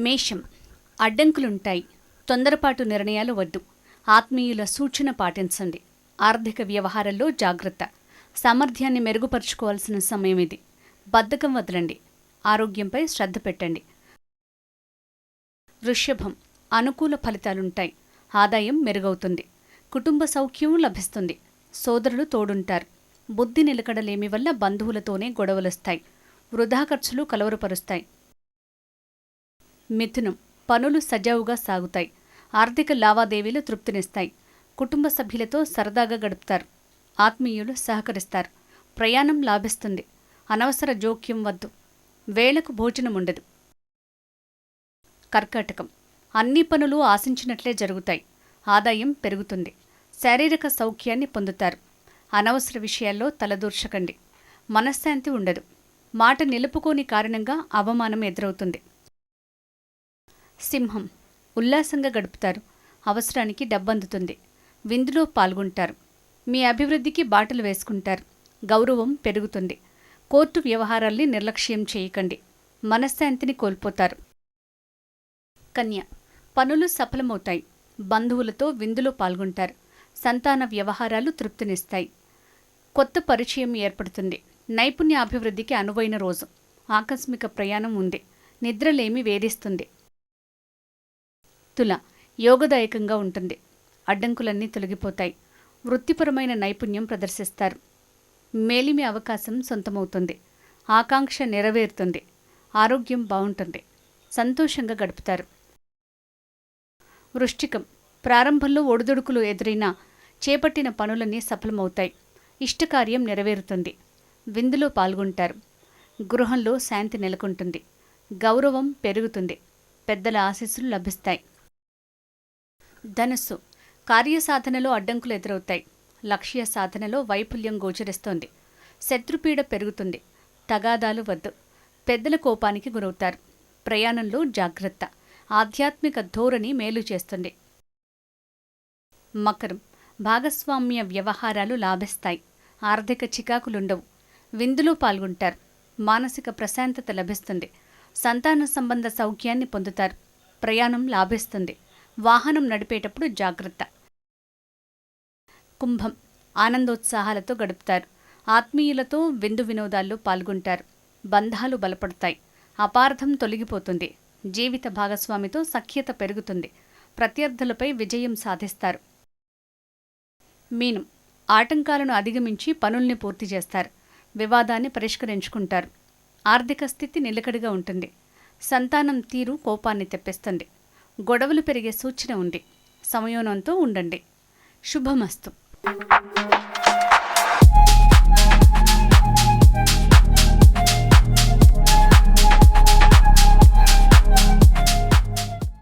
మేషం. అడ్డంకులుంటాయి. తొందరపాటు నిర్ణయాలు వద్దు. ఆత్మీయుల సూచన పాటించండి. ఆర్థిక వ్యవహారాల్లో జాగ్రత్త. సామర్థ్యాన్ని మెరుగుపరుచుకోవాల్సిన సమయం ఇది. బద్ధకం వదలండి. ఆరోగ్యంపై శ్రద్ధ పెట్టండి. వృషభం. అనుకూల ఫలితాలుంటాయి. ఆదాయం మెరుగవుతుంది. కుటుంబ సౌఖ్యం లభిస్తుంది. సోదరులు తోడుంటారు. బుద్ధి నిలకడలేమి వల్ల బంధువులతోనే గొడవలొస్తాయి. వృధా ఖర్చులు కలవరపరుస్తాయి. మిథునం. పనులు సజావుగా సాగుతాయి. ఆర్థిక లావాదేవీలు తృప్తినిస్తాయి. కుటుంబ సభ్యులతో సరదాగా గడుపుతారు. ఆత్మీయులు సహకరిస్తారు. ప్రయాణం లాభిస్తుంది. అనవసర జోక్యం వద్దు. వేళకు భోజనం ఉండదు. కర్కాటకం. అన్ని పనులు ఆశించినట్లే జరుగుతాయి. ఆదాయం పెరుగుతుంది. శారీరక సౌఖ్యాన్ని పొందుతారు. అనవసర విషయాల్లో తలదూర్చకండి. మనశ్శాంతి ఉండదు. మాట నిలుపుకోని కారణంగా అవమానం ఎదురవుతుంది. సింహం. ఉల్లాసంగా గడుపుతారు. అవసరానికి డబ్బందుతుంది. విందులో పాల్గొంటారు. మీ అభివృద్ధికి బాటలు వేసుకుంటారు. గౌరవం పెరుగుతుంది. కోర్టు వ్యవహారాల్ని నిర్లక్ష్యం చేయకండి. మనశ్శాంతిని కోల్పోతారు. కన్య. పనులు సఫలమవుతాయి. బంధువులతో విందులో పాల్గొంటారు. సంతాన వ్యవహారాలు తృప్తినిస్తాయి. కొత్త పరిచయం ఏర్పడుతుంది. నైపుణ్య అభివృద్ధికి అనువైన రోజు. ఆకస్మిక ప్రయాణం ఉంది. నిద్రలేమి వేధిస్తుంది. తుల. యోగదాయకంగా ఉంటుంది. అడ్డంకులన్నీ తొలగిపోతాయి. వృత్తిపరమైన నైపుణ్యం ప్రదర్శిస్తారు. మేలిమి అవకాశం సొంతమవుతుంది. ఆకాంక్ష నెరవేరుతుంది. ఆరోగ్యం బాగుంటుంది. సంతోషంగా గడుపుతారు. వృశ్చికం. ప్రారంభంలో ఒడిదుడుకులు ఎదురైనా చేపట్టిన పనులన్నీ సఫలమవుతాయి. ఇష్టకార్యం నెరవేరుతుంది. విందులో పాల్గొంటారు. గృహంలో శాంతి నెలకొంటుంది. గౌరవం పెరుగుతుంది. పెద్దల ఆశీస్సులు లభిస్తాయి. ధనుస్సు. కార్యసాధనలో అడ్డంకులు ఎదురవుతాయి. లక్ష్య సాధనలో వైఫల్యం గోచరిస్తోంది. శత్రుపీడ పెరుగుతుంది. తగాదాలు వద్దు. పెద్దల కోపానికి గురవుతారు. ప్రయాణంలో జాగ్రత్త. ఆధ్యాత్మిక ధోరణి మేలు చేస్తుంది. మకరం. భాగస్వామ్య వ్యవహారాలు లాభిస్తాయి. ఆర్థిక చికాకులుండవు. విందులో పాల్గొంటారు. మానసిక ప్రశాంతత లభిస్తుంది. సంతాన సంబంధ సౌఖ్యాన్ని పొందుతారు. ప్రయాణం లాభిస్తుంది. వాహనం నడిపేటప్పుడు జాగ్రత్త. కుంభం. ఆనందోత్సాహాలతో గడుపుతారు. ఆత్మీయులతో విందు వినోదాల్లో పాల్గొంటారు. బంధాలు బలపడతాయి. అపార్థం తొలగిపోతుంది. జీవిత భాగస్వామితో సఖ్యత పెరుగుతుంది. ప్రత్యర్థులపై విజయం సాధిస్తారు. మీనం. ఆటంకాలను అధిగమించి పనుల్ని పూర్తి చేస్తారు. వివాదాన్ని పరిష్కరించుకుంటారు. ఆర్థిక స్థితి నిలకడగా ఉంటుంది. సంతానం తీరు కోపాన్ని తెప్పిస్తుంది. గొడవలు పెరిగే సూచన ఉంది. సంయమనంతో ఉండండి. శుభమస్తు.